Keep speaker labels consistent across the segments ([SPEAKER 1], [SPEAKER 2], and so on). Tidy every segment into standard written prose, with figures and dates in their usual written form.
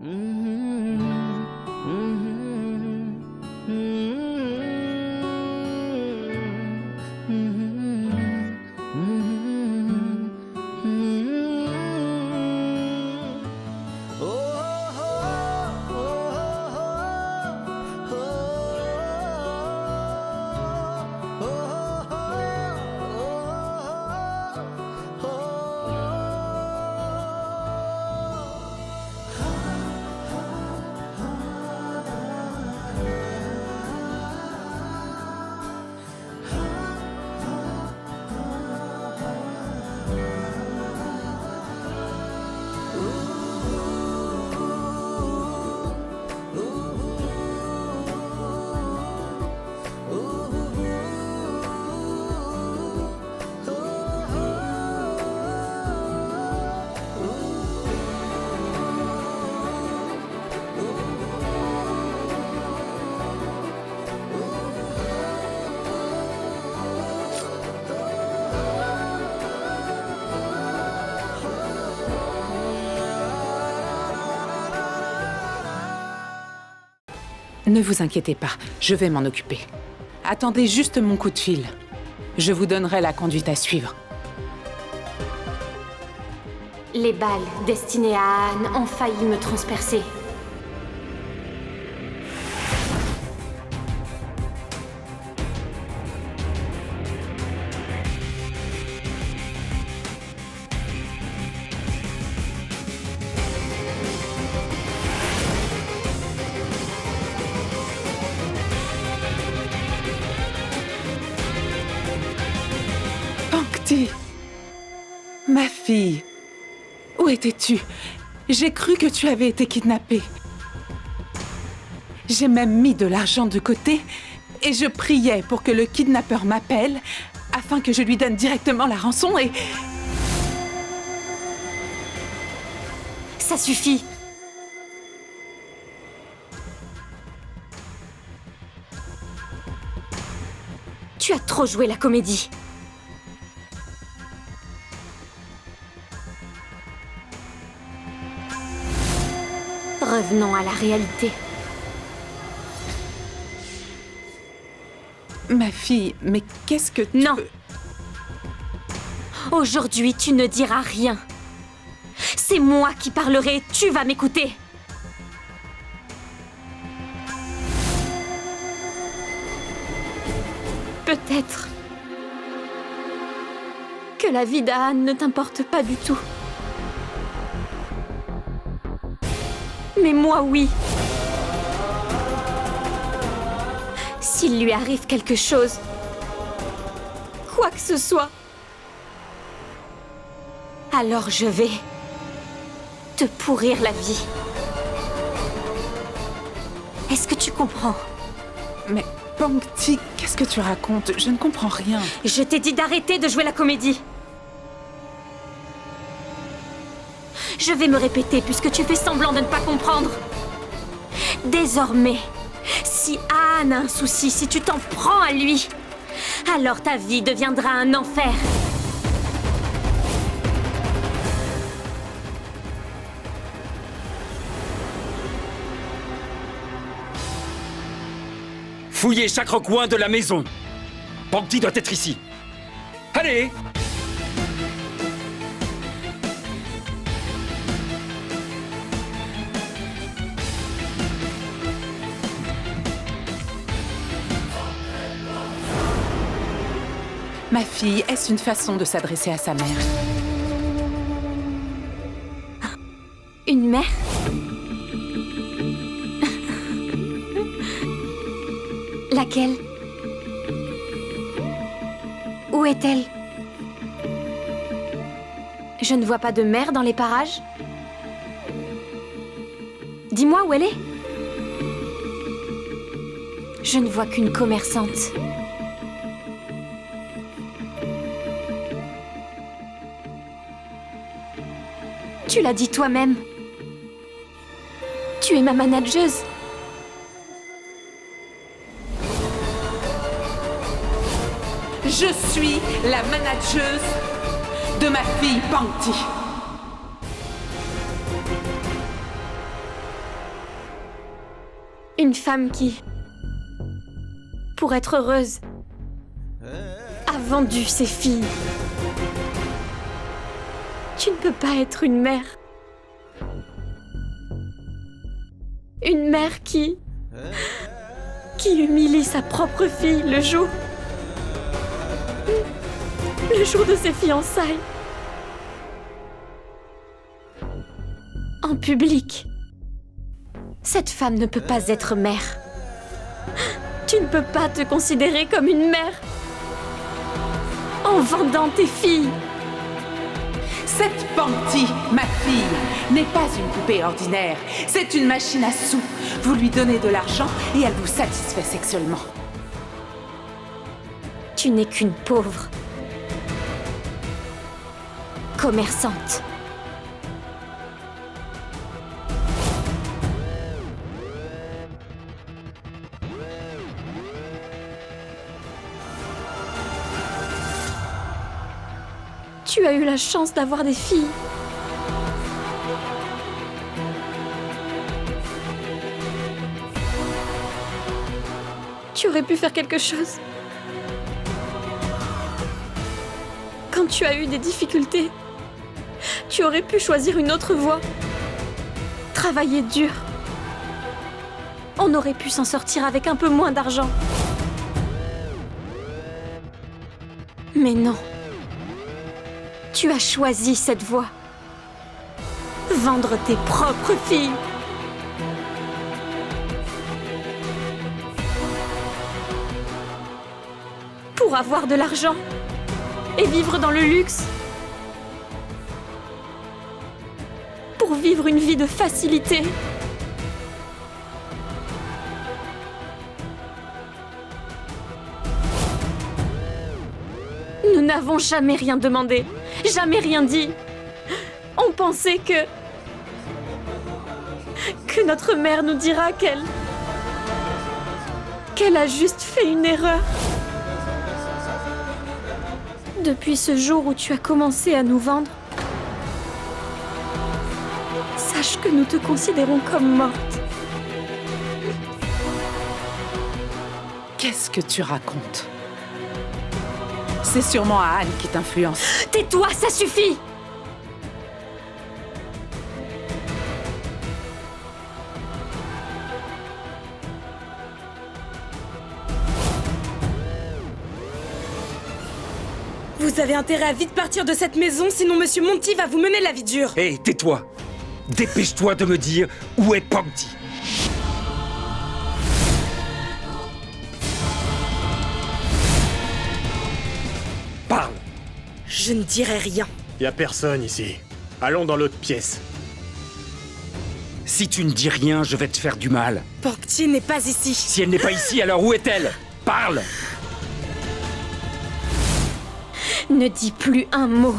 [SPEAKER 1] Ne vous inquiétez pas, je vais m'en occuper. Attendez juste mon coup de fil. Je vous donnerai la conduite à suivre.
[SPEAKER 2] Les balles destinées à Anne ont failli me transpercer.
[SPEAKER 1] Pankti, ma fille, où étais-tu? J'ai cru que tu avais été kidnappée. J'ai même mis de l'argent de côté et je priais pour que le kidnappeur m'appelle afin que je lui donne directement la rançon et...
[SPEAKER 2] Ça suffit. Tu as trop joué la comédie. Revenons à la réalité.
[SPEAKER 1] Ma fille, mais qu'est-ce que tu...
[SPEAKER 2] Non. Aujourd'hui, tu ne diras rien. C'est moi qui parlerai et tu vas m'écouter. Peut-être que la vie d'Anne ne t'importe pas du tout. Mais moi, oui. S'il lui arrive quelque chose, quoi que ce soit, alors je vais te pourrir la vie. Est-ce que tu comprends?
[SPEAKER 1] Mais Pankti, qu'est-ce que tu racontes? Je ne comprends rien.
[SPEAKER 2] Je t'ai dit d'arrêter de jouer la comédie. Je vais me répéter puisque tu fais semblant de ne pas comprendre. Désormais, si Anne a un souci, si tu t'en prends à lui, alors ta vie deviendra un enfer.
[SPEAKER 3] Fouillez chaque recoin de la maison. Pankti doit être ici. Allez!
[SPEAKER 1] Ma fille, est-ce une façon de s'adresser à sa mère?
[SPEAKER 2] Une mère? Laquelle? Où est-elle? Je ne vois pas de mère dans les parages. Dis-moi où elle est. Je ne vois qu'une commerçante. Tu l'as dit toi-même. Tu es ma manageuse.
[SPEAKER 1] Je suis la manageuse de ma fille Pankti.
[SPEAKER 2] Une femme qui, pour être heureuse, a vendu ses filles. Tu ne peux pas être une mère. Une mère qui humilie sa propre fille le jour de ses fiançailles. En public. Cette femme ne peut pas être mère. Tu ne peux pas te considérer comme une mère en vendant tes filles.
[SPEAKER 1] Cette Pangti, ma fille, n'est pas une poupée ordinaire. C'est une machine à sous. Vous lui donnez de l'argent et elle vous satisfait sexuellement.
[SPEAKER 2] Tu n'es qu'une pauvre commerçante. Tu as eu la chance d'avoir des filles. Tu aurais pu faire quelque chose. Quand tu as eu des difficultés, tu aurais pu choisir une autre voie. Travailler dur. On aurait pu s'en sortir avec un peu moins d'argent. Mais non. Tu as choisi cette voie. Vendre tes propres filles. Pour avoir de l'argent et vivre dans le luxe. Pour vivre une vie de facilité. Nous n'avons jamais rien demandé. Jamais rien dit. On pensait que notre mère nous dira qu'elle a juste fait une erreur. Depuis ce jour où tu as commencé à nous vendre, sache que nous te considérons comme morte.
[SPEAKER 1] Qu'est-ce que tu racontes? C'est sûrement Anne qui t'influence.
[SPEAKER 2] Tais-toi, ça suffit!
[SPEAKER 4] Vous avez intérêt à vite partir de cette maison, sinon Monsieur Monty va vous mener la vie dure.
[SPEAKER 3] Hé, tais-toi! Dépêche-toi de me dire où est Pangti. Parle!
[SPEAKER 4] Je ne dirai rien.
[SPEAKER 5] Y a personne ici. Allons dans l'autre pièce.
[SPEAKER 3] Si tu ne dis rien, je vais te faire du mal.
[SPEAKER 4] Pangti n'est pas ici.
[SPEAKER 3] Si elle n'est pas ici, alors où est-elle? Parle!
[SPEAKER 2] Ne dis plus un mot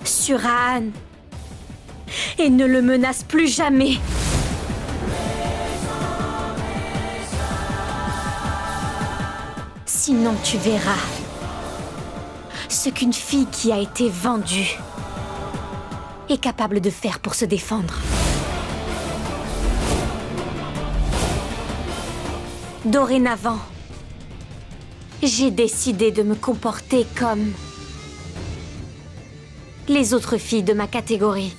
[SPEAKER 2] sur Anne et ne le menace plus jamais. Sinon tu verras ce qu'une fille qui a été vendue est capable de faire pour se défendre. Dorénavant, j'ai décidé de me comporter comme les autres filles de ma catégorie.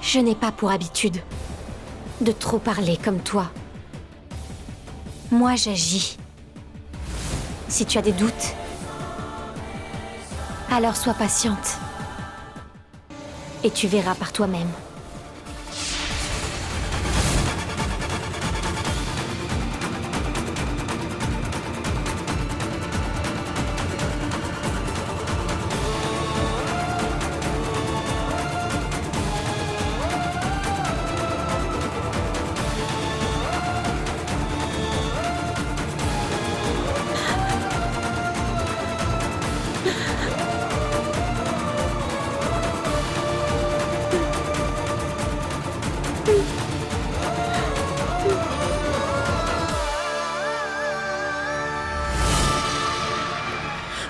[SPEAKER 2] Je n'ai pas pour habitude de trop parler comme toi. Moi, j'agis. Si tu as des doutes, alors sois patiente. Et tu verras par toi-même.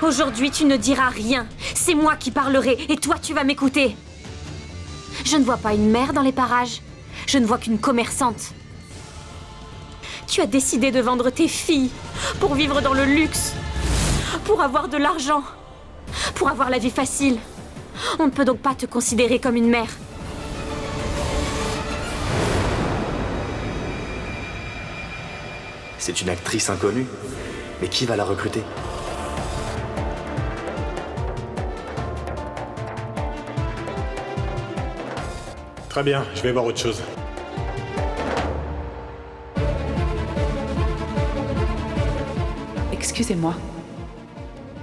[SPEAKER 2] Aujourd'hui, tu ne diras rien. C'est moi qui parlerai et toi, tu vas m'écouter. Je ne vois pas une mère dans les parages. Je ne vois qu'une commerçante. Tu as décidé de vendre tes filles pour vivre dans le luxe, pour avoir de l'argent, pour avoir la vie facile. On ne peut donc pas te considérer comme une mère.
[SPEAKER 6] C'est une actrice inconnue. Mais qui va la recruter?
[SPEAKER 5] Très bien, je vais voir autre chose.
[SPEAKER 1] Excusez-moi.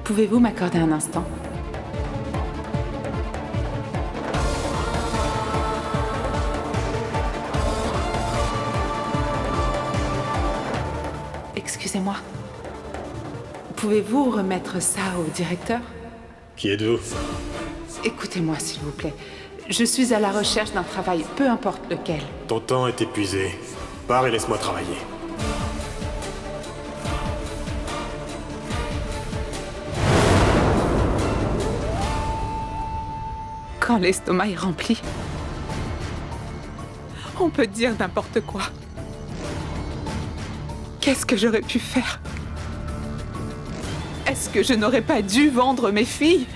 [SPEAKER 1] Pouvez-vous m'accorder un instant? Excusez-moi. Pouvez-vous remettre ça au directeur?
[SPEAKER 5] Qui êtes-vous?
[SPEAKER 1] Écoutez-moi, s'il vous plaît. Je suis à la recherche d'un travail, peu importe lequel.
[SPEAKER 5] Ton temps est épuisé. Pars et laisse-moi travailler.
[SPEAKER 1] Quand l'estomac est rempli, on peut dire n'importe quoi. Qu'est-ce que j'aurais pu faire? Est-ce que je n'aurais pas dû vendre mes filles?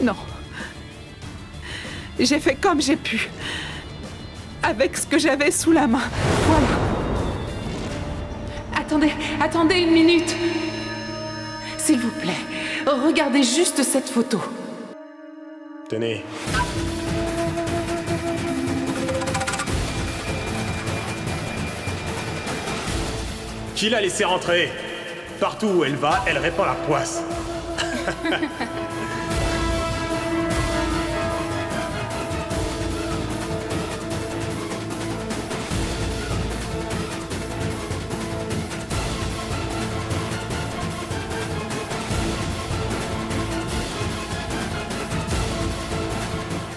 [SPEAKER 1] Non. J'ai fait comme j'ai pu. Avec ce que j'avais sous la main. Voilà. Attendez une minute. S'il vous plaît, regardez juste cette photo.
[SPEAKER 5] Tenez. Qui l'a laissé rentrer? Partout où elle va, elle répand la poisse.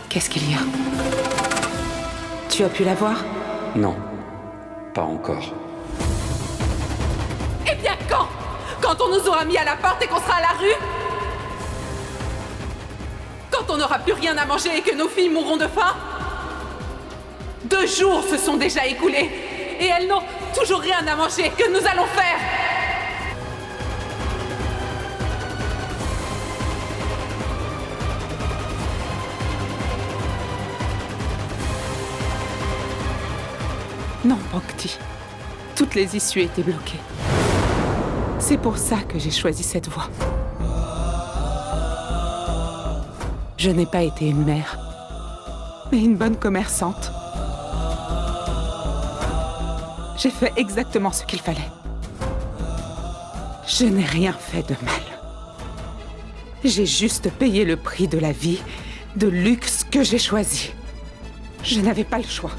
[SPEAKER 1] Qu'est-ce qu'il y a? Tu as pu la voir?
[SPEAKER 3] Non, pas encore.
[SPEAKER 1] Eh bien quand? Quand on nous aura mis à la porte et qu'on sera à la rue? Quand on n'aura plus rien à manger et que nos filles mourront de faim? 2 jours se sont déjà écoulés et elles n'ont toujours rien à manger. Que nous allons faire? Non, Pankti. Toutes les issues étaient bloquées. C'est pour ça que j'ai choisi cette voie. Je n'ai pas été une mère, mais une bonne commerçante. J'ai fait exactement ce qu'il fallait. Je n'ai rien fait de mal. J'ai juste payé le prix de la vie de luxe que j'ai choisi. Je n'avais pas le choix.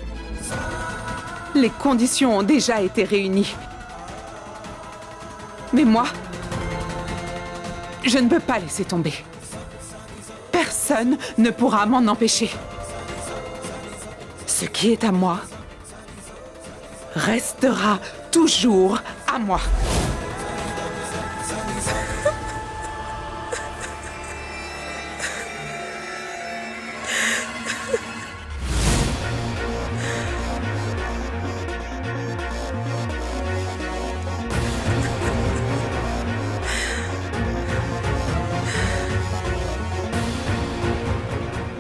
[SPEAKER 1] Les conditions ont déjà été réunies. Mais moi, je ne peux pas laisser tomber. Personne ne pourra m'en empêcher. Ce qui est à moi restera toujours à moi.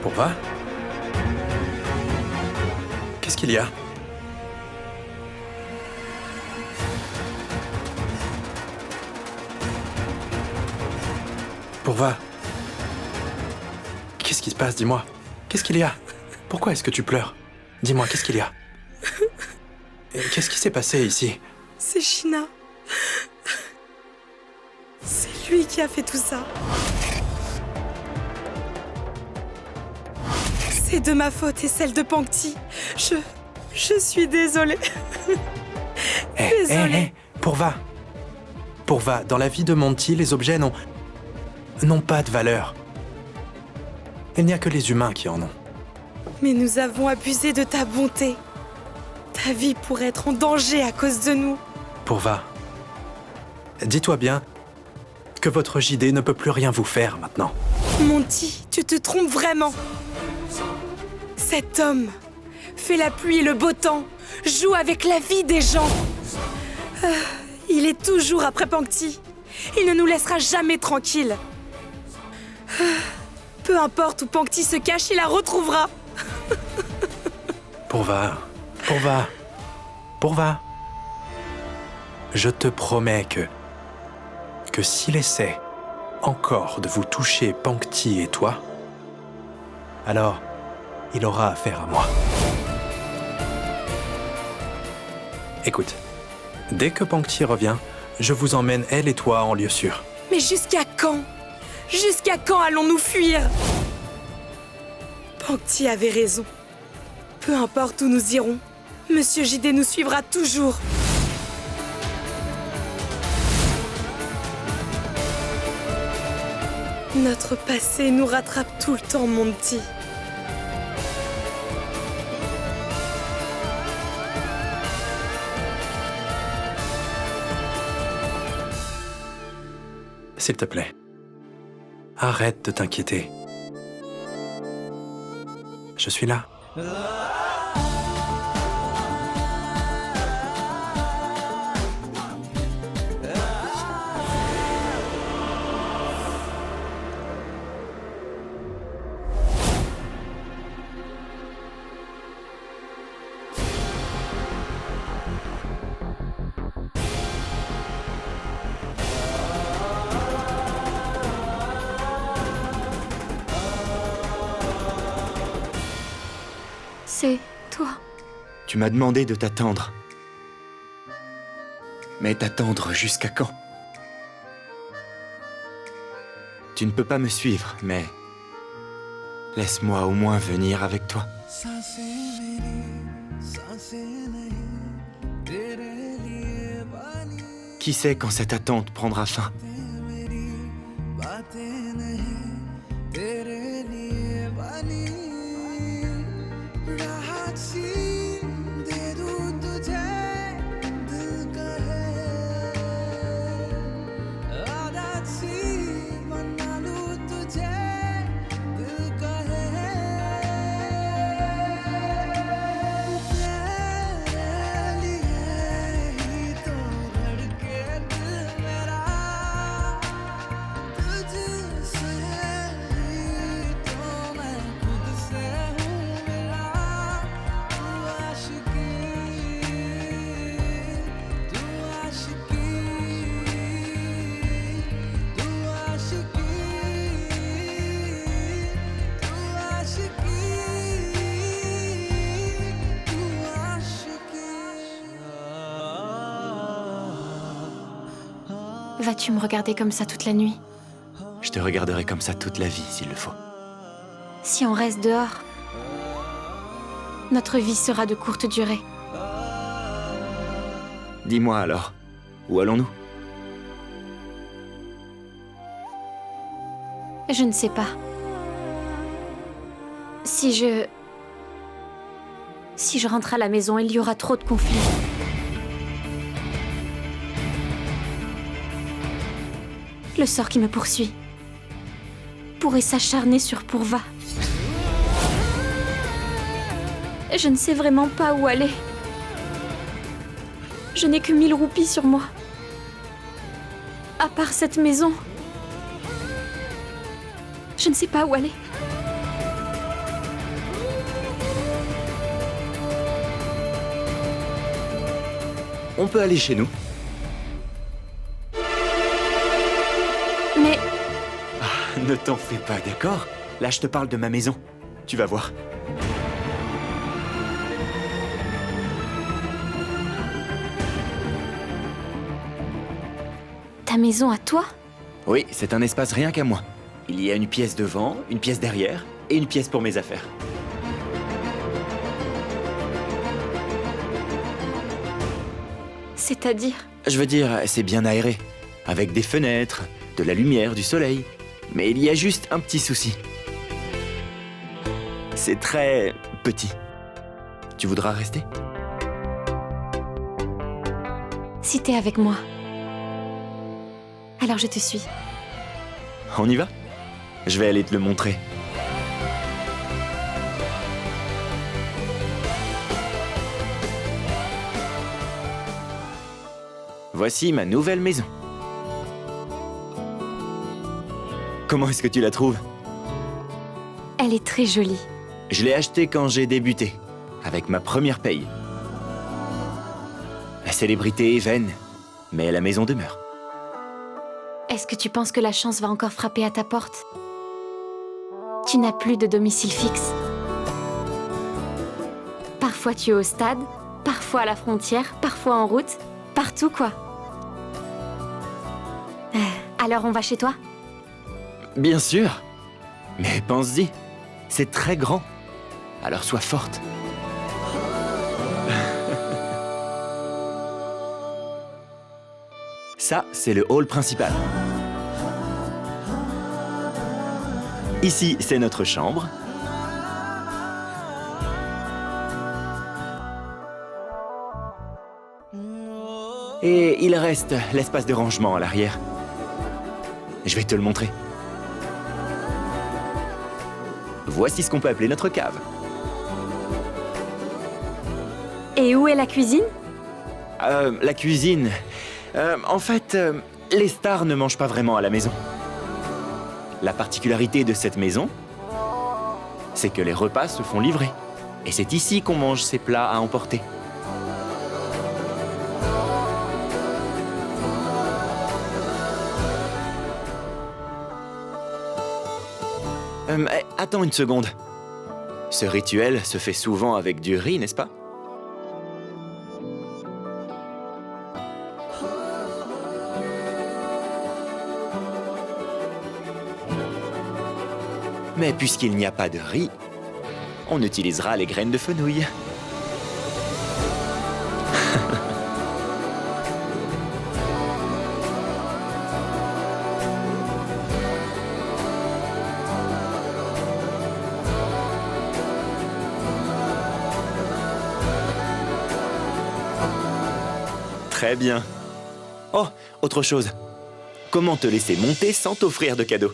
[SPEAKER 7] Pourva? Qu'est-ce qu'il y a? Pourva? Qu'est-ce qui se passe, dis-moi? Qu'est-ce qu'il y a? Pourquoi est-ce que tu pleures? Dis-moi, qu'est-ce qu'il y a? Qu'est-ce qui s'est passé ici?
[SPEAKER 4] C'est Shina. C'est lui qui a fait tout ça. C'est de ma faute et celle de Pankti. Je suis désolée. Désolée.
[SPEAKER 7] Pourva. Pourva, dans la vie de Monty, les objets n'ont pas de valeur. Il n'y a que les humains qui en ont.
[SPEAKER 4] Mais nous avons abusé de ta bonté. Ta vie pourrait être en danger à cause de nous.
[SPEAKER 7] Pourva, dis-toi bien que votre JD ne peut plus rien vous faire maintenant.
[SPEAKER 4] Monty, tu te trompes vraiment. Cet homme fait la pluie et le beau temps, joue avec la vie des gens. Il est toujours après Pankti. Il ne nous laissera jamais tranquilles. Peu importe où Pankti se cache, il la retrouvera.
[SPEAKER 7] Pourva. Je te promets que s'il essaie encore de vous toucher Pankti et toi, alors il aura affaire à moi. Écoute, dès que Pankti revient, je vous emmène elle et toi en lieu sûr.
[SPEAKER 4] Mais jusqu'à quand? Jusqu'à quand allons-nous fuir? Pankti avait raison. Peu importe où nous irons, Monsieur JD nous suivra toujours. Notre passé nous rattrape tout le temps, Monty.
[SPEAKER 7] S'il te plaît, arrête de t'inquiéter. Je suis là.
[SPEAKER 2] C'est toi.
[SPEAKER 6] Tu m'as demandé de t'attendre. Mais t'attendre jusqu'à quand? Tu ne peux pas me suivre, mais... laisse-moi au moins venir avec toi. Qui sait quand cette attente prendra fin?
[SPEAKER 2] Vas-tu me regarder comme ça toute la nuit?
[SPEAKER 6] Je te regarderai comme ça toute la vie, s'il le faut.
[SPEAKER 2] Si on reste dehors, notre vie sera de courte durée.
[SPEAKER 6] Dis-moi alors, où allons-nous?
[SPEAKER 2] Je ne sais pas. Si je rentre à la maison, il y aura trop de conflits. Le sort qui me poursuit pourrait s'acharner sur Pourva. Je ne sais vraiment pas où aller. Je n'ai que 1000 roupies sur moi. À part cette maison, je ne sais pas où aller.
[SPEAKER 6] On peut aller chez nous.
[SPEAKER 2] Mais
[SPEAKER 6] Ne t'en fais pas, d'accord? Là, je te parle de ma maison. Tu vas voir.
[SPEAKER 2] ta maison à toi?
[SPEAKER 6] Oui, c'est un espace rien qu'à moi. Il y a une pièce devant, une pièce derrière et une pièce pour mes affaires.
[SPEAKER 2] C'est-à-dire?
[SPEAKER 6] Je veux dire, c'est bien aéré. Avec des fenêtres, de la lumière, du soleil. Mais il y a juste un petit souci. C'est très petit. Tu voudras rester?
[SPEAKER 2] Si t'es avec moi, alors je te suis.
[SPEAKER 6] On y va? Je vais aller te le montrer. Voici ma nouvelle maison. Comment est-ce que tu la trouves?
[SPEAKER 2] Elle est très jolie.
[SPEAKER 6] Je l'ai achetée quand j'ai débuté, avec ma première paye. La célébrité est vaine, mais la maison demeure.
[SPEAKER 2] Est-ce que tu penses que la chance va encore frapper à ta porte? Tu n'as plus de domicile fixe. Parfois tu es au stade, parfois à la frontière, parfois en route, partout quoi. Alors on va chez toi?
[SPEAKER 6] Bien sûr. Mais pense-y, c'est très grand. Alors sois forte. Ça, c'est le hall principal. Ici, c'est notre chambre. Et il reste l'espace de rangement à l'arrière. Je vais te le montrer. Voici ce qu'on peut appeler notre cave.
[SPEAKER 2] Et où est la cuisine?
[SPEAKER 6] La cuisine... en fait, les stars ne mangent pas vraiment à la maison. La particularité de cette maison, c'est que les repas se font livrer. Et c'est ici qu'on mange ces plats à emporter. Attends une seconde. Ce rituel se fait souvent avec du riz, n'est-ce pas? Mais puisqu'il n'y a pas de riz, on utilisera les graines de fenouil. Très bien. Oh, autre chose. Comment te laisser monter sans t'offrir de cadeaux?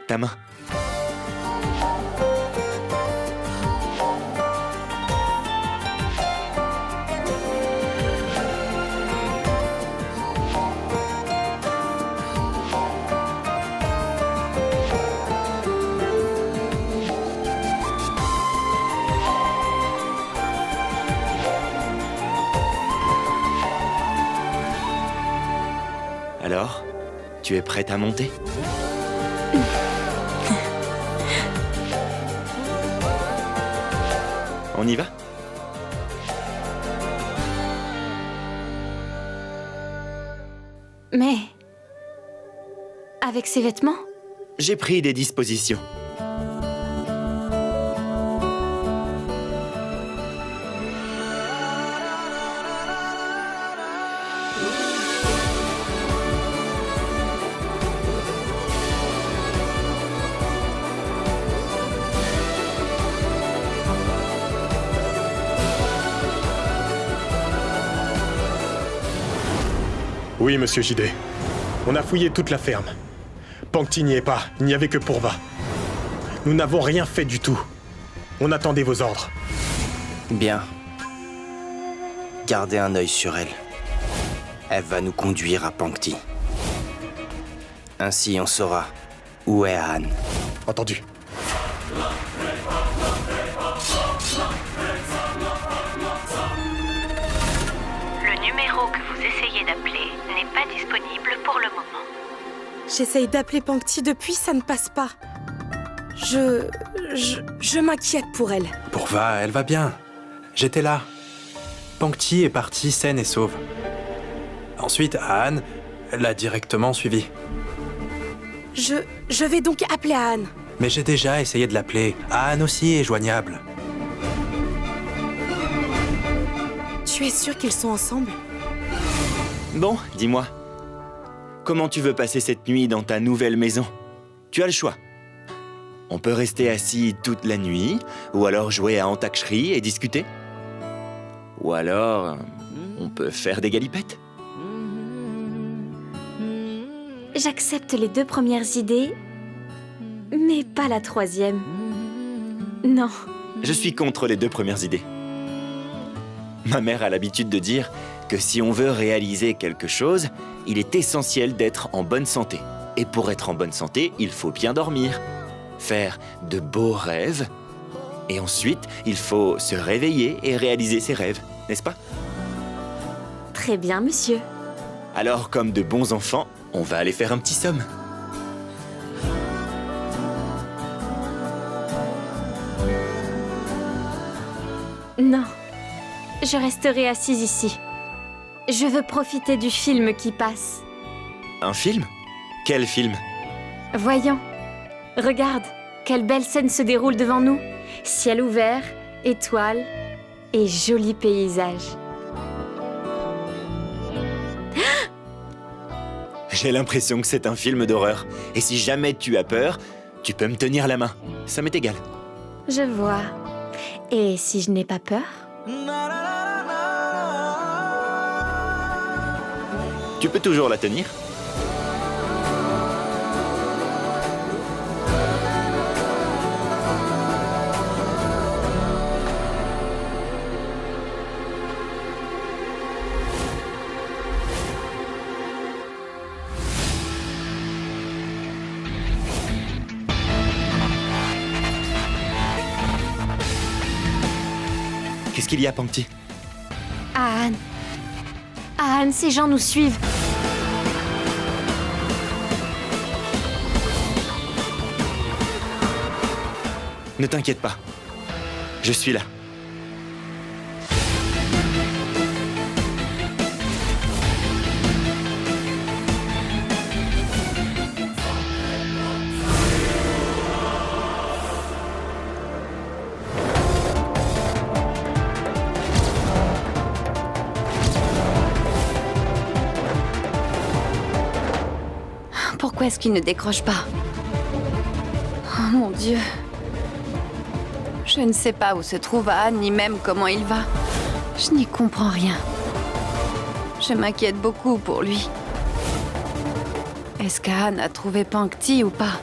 [SPEAKER 6] Ta main. Alors, tu es prête à monter? On y va?
[SPEAKER 2] Mais... avec ces vêtements?
[SPEAKER 6] J'ai pris des dispositions.
[SPEAKER 5] Oui, monsieur JD. On a fouillé toute la ferme. Pangti n'y est pas, il n'y avait que Pourva. Nous n'avons rien fait du tout. On attendait vos ordres.
[SPEAKER 8] Bien. Gardez un œil sur elle. Elle va nous conduire à Pangti. Ainsi, on saura où est Han.
[SPEAKER 5] Entendu.
[SPEAKER 9] Le numéro que vous essayez d'appeler n'est pas disponible pour le moment.
[SPEAKER 4] J'essaye d'appeler Pangti depuis, ça ne passe pas. Je m'inquiète pour elle.
[SPEAKER 7] Pourva, elle va bien. J'étais là. Pangti est partie saine et sauve. Ensuite, Anne l'a directement suivi.
[SPEAKER 4] Je vais donc appeler Anne.
[SPEAKER 7] Mais j'ai déjà essayé de l'appeler. Anne aussi est joignable.
[SPEAKER 4] Tu es sûr qu'ils sont ensemble?
[SPEAKER 6] Bon, dis-moi. Comment tu veux passer cette nuit dans ta nouvelle maison? Tu as le choix. On peut rester assis toute la nuit, ou alors jouer à Antakshri et discuter. Ou alors, on peut faire des galipettes.
[SPEAKER 2] J'accepte les 2 premières idées, mais pas la 3e. Non.
[SPEAKER 6] Je suis contre les 2 premières idées. Ma mère a l'habitude de dire que si on veut réaliser quelque chose, il est essentiel d'être en bonne santé. Et pour être en bonne santé, il faut bien dormir, faire de beaux rêves, et ensuite, il faut se réveiller et réaliser ses rêves, n'est-ce pas?
[SPEAKER 2] Très bien, monsieur.
[SPEAKER 6] Alors, comme de bons enfants, on va aller faire un petit somme.
[SPEAKER 2] Non. Je resterai assise ici. Je veux profiter du film qui passe.
[SPEAKER 6] Un film? Quel film?
[SPEAKER 2] Voyons. Regarde, quelle belle scène se déroule devant nous. Ciel ouvert, étoiles et joli paysage.
[SPEAKER 6] J'ai l'impression que c'est un film d'horreur. Et si jamais tu as peur, tu peux me tenir la main. Ça m'est égal.
[SPEAKER 2] Je vois. Et si je n'ai pas peur?
[SPEAKER 6] Tu peux toujours la tenir. Qu'est-ce qu'il y a, Pankti?
[SPEAKER 2] Anne. Anne, ces gens nous suivent.
[SPEAKER 6] Ne t'inquiète pas. Je suis là.
[SPEAKER 10] Pourquoi est-ce qu'il ne décroche pas? Oh mon Dieu. Je ne sais pas où se trouve Anne, ni même comment il va. Je n'y comprends rien. Je m'inquiète beaucoup pour lui. Est-ce qu'Anne a trouvé Pankti ou pas?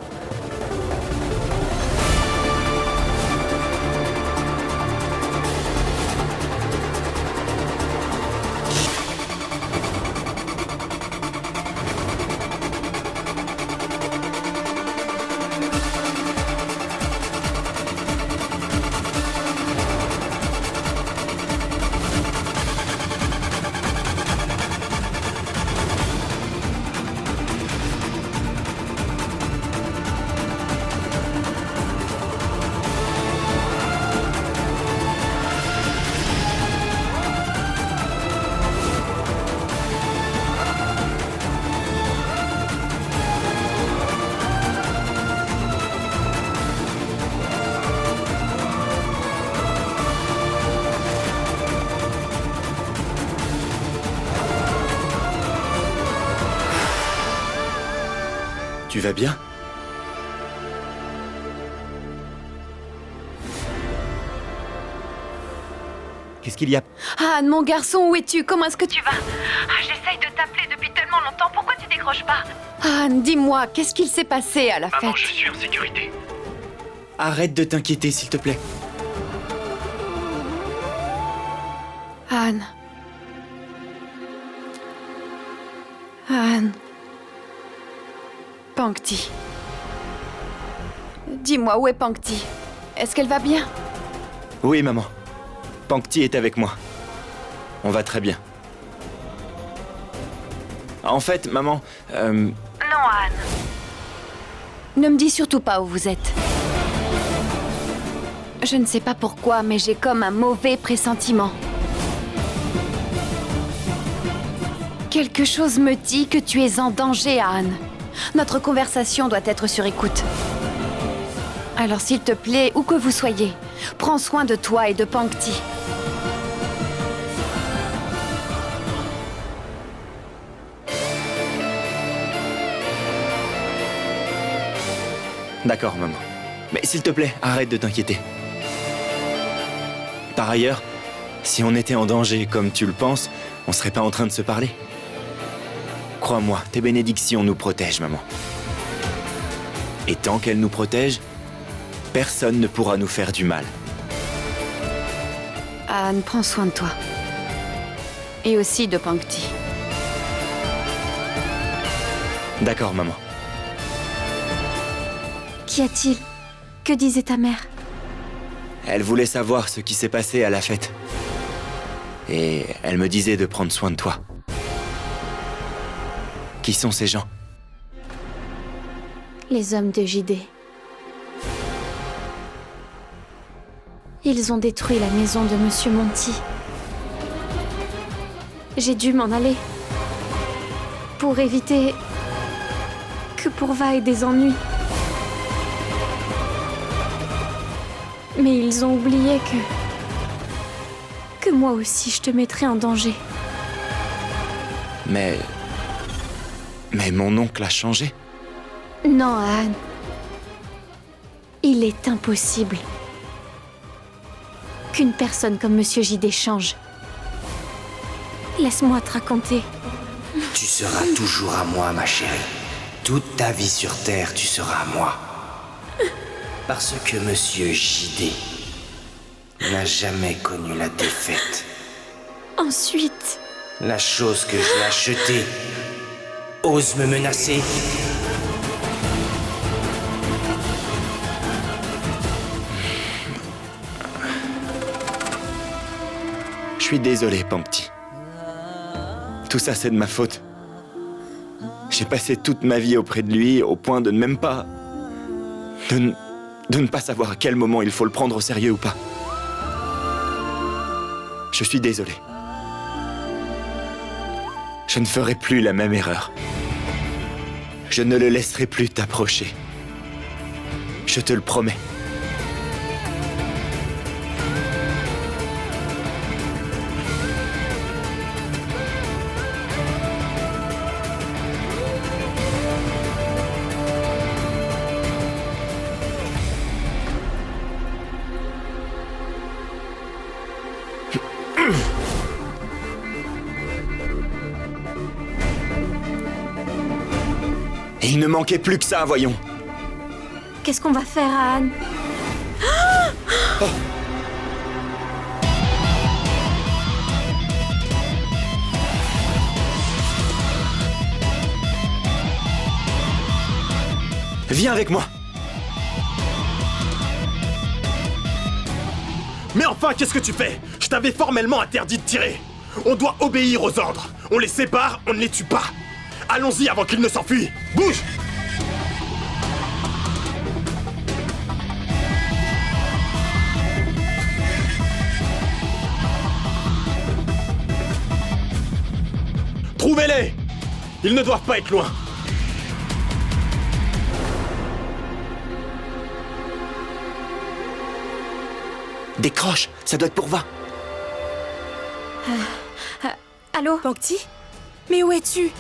[SPEAKER 6] Tu vas bien? Qu'est-ce qu'il y a?
[SPEAKER 10] Anne, mon garçon, où es-tu? Comment est-ce que tu vas?
[SPEAKER 9] J'essaye de t'appeler depuis tellement longtemps, pourquoi tu décroches pas?
[SPEAKER 10] Anne, dis-moi, qu'est-ce qu'il s'est passé à la fête?
[SPEAKER 3] Je suis en sécurité.
[SPEAKER 6] Arrête de t'inquiéter, s'il te plaît.
[SPEAKER 10] Anne. Anne. Pankti. Dis-moi, où est Pankti? Est-ce qu'elle va bien?
[SPEAKER 6] Oui, maman. Pankti est avec moi. On va très bien. En fait, maman,
[SPEAKER 9] Non, Anne.
[SPEAKER 10] Ne me dis surtout pas où vous êtes. Je ne sais pas pourquoi, mais j'ai comme un mauvais pressentiment. Quelque chose me dit que tu es en danger, Anne. Notre conversation doit être sur écoute. Alors s'il te plaît, où que vous soyez, prends soin de toi et de Pankti.
[SPEAKER 6] D'accord, maman. Mais s'il te plaît, arrête de t'inquiéter. Par ailleurs, si on était en danger comme tu le penses, on serait pas en train de se parler. Crois-moi, tes bénédictions nous protègent, maman. Et tant qu'elles nous protègent, personne ne pourra nous faire du mal.
[SPEAKER 10] Anne, prends soin de toi. Et aussi de Pankti.
[SPEAKER 6] D'accord, maman.
[SPEAKER 2] Qu'y a-t-il? Que disait ta mère?
[SPEAKER 6] Elle voulait savoir ce qui s'est passé à la fête. Et elle me disait de prendre soin de toi. Qui sont ces gens?
[SPEAKER 2] Les hommes de JD. Ils ont détruit la maison de Monsieur Monty. J'ai dû m'en aller. Pour éviter que Pourva ait des ennuis. Mais ils ont oublié que moi aussi je te mettrais en danger.
[SPEAKER 6] Mais mon oncle a changé.
[SPEAKER 2] Non, Anne. Il est impossible qu'une personne comme Monsieur JD change. Laisse-moi te raconter.
[SPEAKER 8] Tu seras toujours à moi, ma chérie. Toute ta vie sur Terre, tu seras à moi. Parce que Monsieur JD n'a jamais connu la défaite.
[SPEAKER 2] Ensuite,
[SPEAKER 8] La chose que j'ai achetée ose me menacer.
[SPEAKER 6] Je suis désolé, Pankti. Tout ça, c'est de ma faute. J'ai passé toute ma vie auprès de lui au point de ne même pas... de ne pas savoir à quel moment il faut le prendre au sérieux ou pas. Je suis désolé. Je ne ferai plus la même erreur. Je ne le laisserai plus t'approcher. Je te le promets. Et il ne manquait plus que ça, voyons.
[SPEAKER 2] qu'est-ce qu'on va faire, Anne?
[SPEAKER 6] Viens avec moi.
[SPEAKER 5] Mais enfin, qu'est-ce que tu fais? Je t'avais formellement interdit de tirer. On doit obéir aux ordres. On les sépare, on ne les tue pas. Allons-y avant qu'ils ne s'enfuient. Bouge! Trouvez-les! Ils ne doivent pas être loin.
[SPEAKER 6] Décroche, ça doit être Pourva.
[SPEAKER 2] Allô?
[SPEAKER 4] Pankti? Mais où es-tu?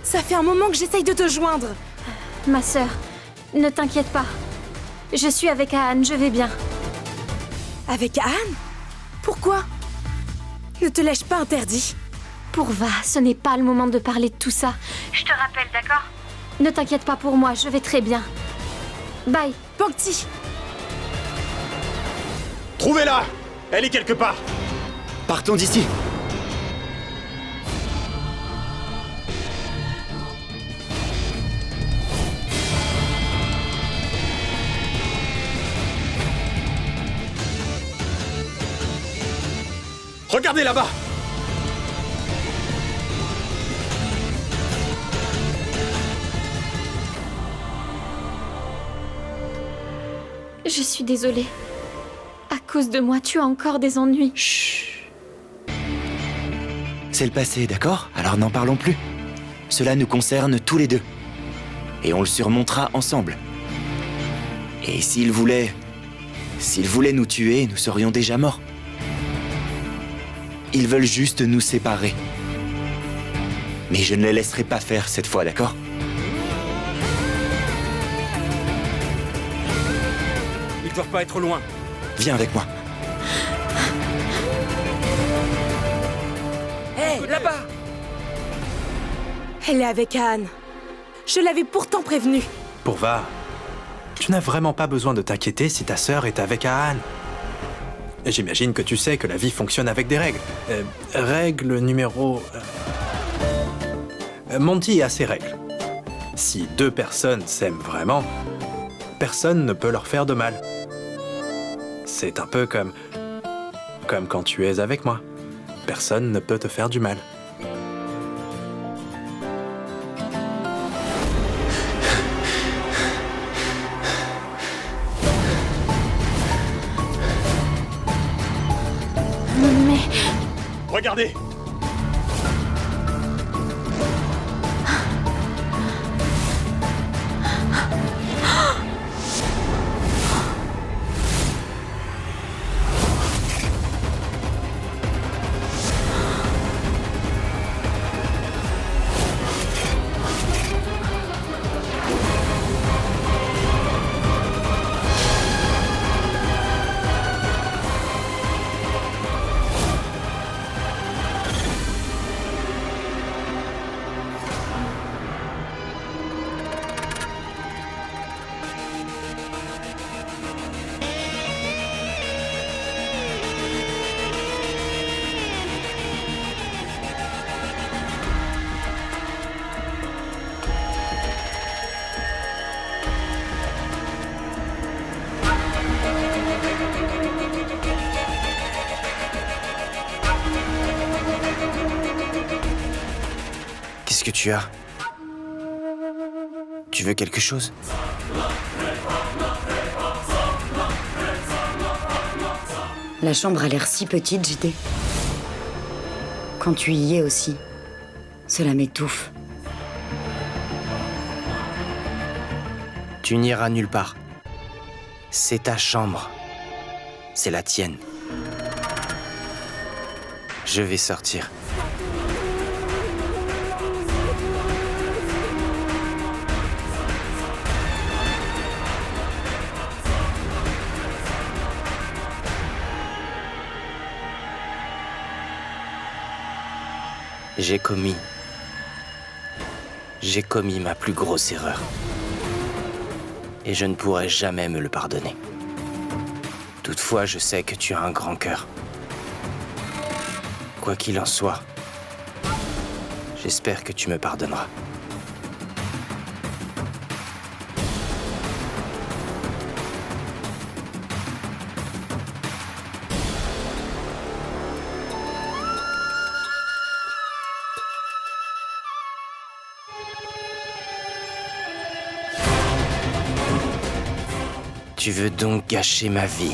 [SPEAKER 4] Ça fait un moment que j'essaye de te joindre.
[SPEAKER 2] Ma sœur, ne t'inquiète pas. Je suis avec Anne, je vais bien.
[SPEAKER 4] Avec Anne? Pourquoi? Ne te l'ai-je pas interdit?
[SPEAKER 2] Pourva, ce n'est pas le moment de parler de tout ça.
[SPEAKER 9] Je te rappelle, d'accord?
[SPEAKER 2] Ne t'inquiète pas pour moi, je vais très bien. Bye.
[SPEAKER 4] Pankti!
[SPEAKER 5] Trouvez-la! Elle est quelque part.
[SPEAKER 6] Partons d'ici.
[SPEAKER 5] Regardez là-bas!
[SPEAKER 2] Je suis désolée. À cause de moi, tu as encore des ennuis.
[SPEAKER 6] Chut. c'est le passé, d'accord? Alors n'en parlons plus. Cela nous concerne tous les deux. Et on le surmontera ensemble. Et s'il voulait nous tuer, nous serions déjà morts. Ils veulent juste nous séparer. Mais je ne les laisserai pas faire cette fois, d'accord?
[SPEAKER 3] Ils doivent pas être loin.
[SPEAKER 6] Viens avec moi.
[SPEAKER 4] Hé, là-bas! Elle est avec Anne. Je l'avais pourtant prévenue.
[SPEAKER 7] Pourva, tu n'as vraiment pas besoin de t'inquiéter si ta sœur est avec Ahan. Et j'imagine que tu sais que la vie fonctionne avec des règles. Règle numéro... Monty a ses règles. Si deux personnes s'aiment vraiment, personne ne peut leur faire de mal. C'est un peu comme quand tu es avec moi. Personne ne peut te faire du mal.
[SPEAKER 2] Mais...
[SPEAKER 5] Regardez!
[SPEAKER 8] Qu'est-ce que tu as? Tu veux quelque chose?
[SPEAKER 11] La chambre a l'air si petite, JD. Quand tu y es aussi, cela m'étouffe.
[SPEAKER 8] Tu n'iras nulle part. C'est ta chambre. C'est la tienne. Je vais sortir. J'ai commis ma plus grosse erreur. Et je ne pourrai jamais me le pardonner. Toutefois, je sais que tu as un grand cœur. Quoi qu'il en soit, j'espère que tu me pardonneras. Tu veux donc gâcher ma vie?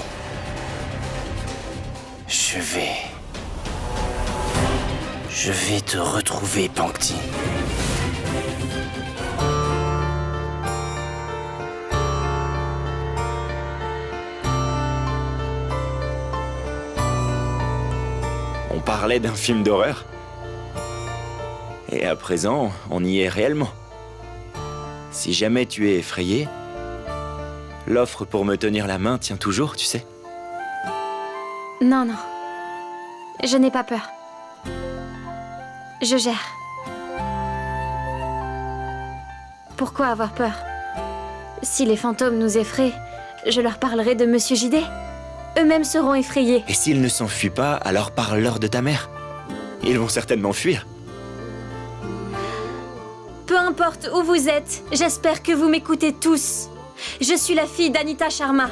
[SPEAKER 8] Je vais te retrouver, Pangti.
[SPEAKER 6] On parlait d'un film d'horreur. Et à présent, on y est réellement. Si jamais tu es effrayé, l'offre pour me tenir la main tient toujours, tu sais.
[SPEAKER 2] Non, non. Je n'ai pas peur. Je gère. Pourquoi avoir peur? Si les fantômes nous effraient, je leur parlerai de Monsieur JD. Eux-mêmes seront effrayés.
[SPEAKER 6] Et s'ils ne s'enfuient pas, alors parle-leur de ta mère. Ils vont certainement fuir.
[SPEAKER 2] Peu importe où vous êtes, j'espère que vous m'écoutez tous. Je suis la fille d'Anita Sharma.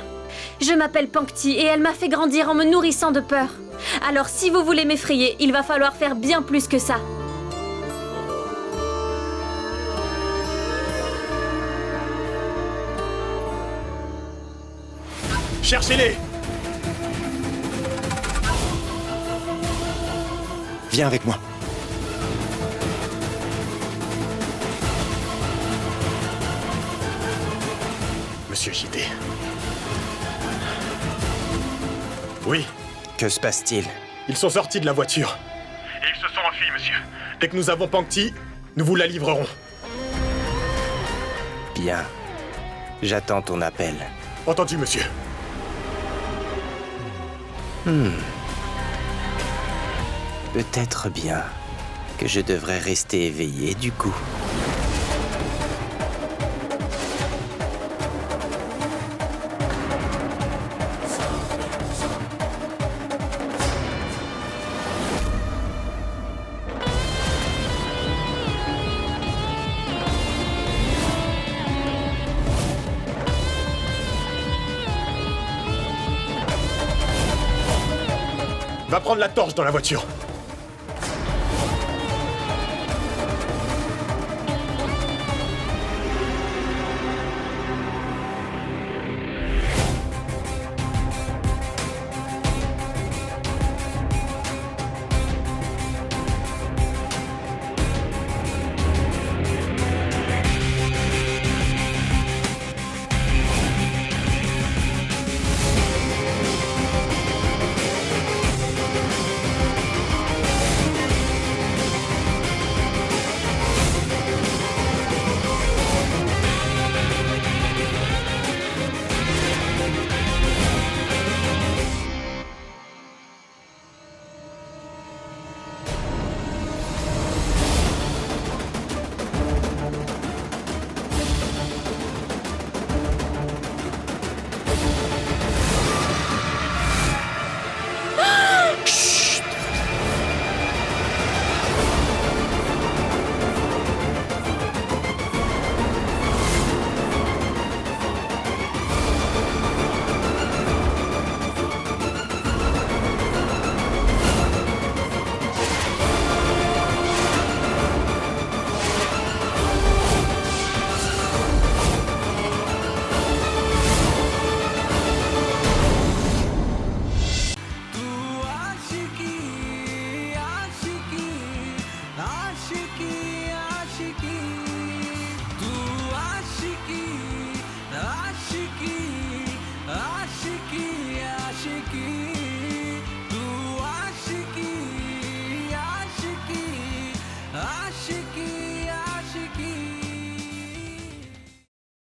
[SPEAKER 2] Je m'appelle Pangti et elle m'a fait grandir en me nourrissant de peur. Alors si vous voulez m'effrayer, il va falloir faire bien plus que ça.
[SPEAKER 5] Cherchez-les!
[SPEAKER 6] Viens avec moi.
[SPEAKER 5] monsieur JD. Oui,
[SPEAKER 8] Que se passe-t-il?
[SPEAKER 5] ils sont sortis de la voiture. Et ils se sont enfuis, monsieur. Dès que nous avons Pangti, nous vous la livrerons.
[SPEAKER 8] Bien. J'attends ton appel.
[SPEAKER 5] Entendu, monsieur.
[SPEAKER 8] Peut-être bien que je devrais rester éveillé du coup.
[SPEAKER 5] Va prendre la torche dans la voiture.
[SPEAKER 12] Ashiki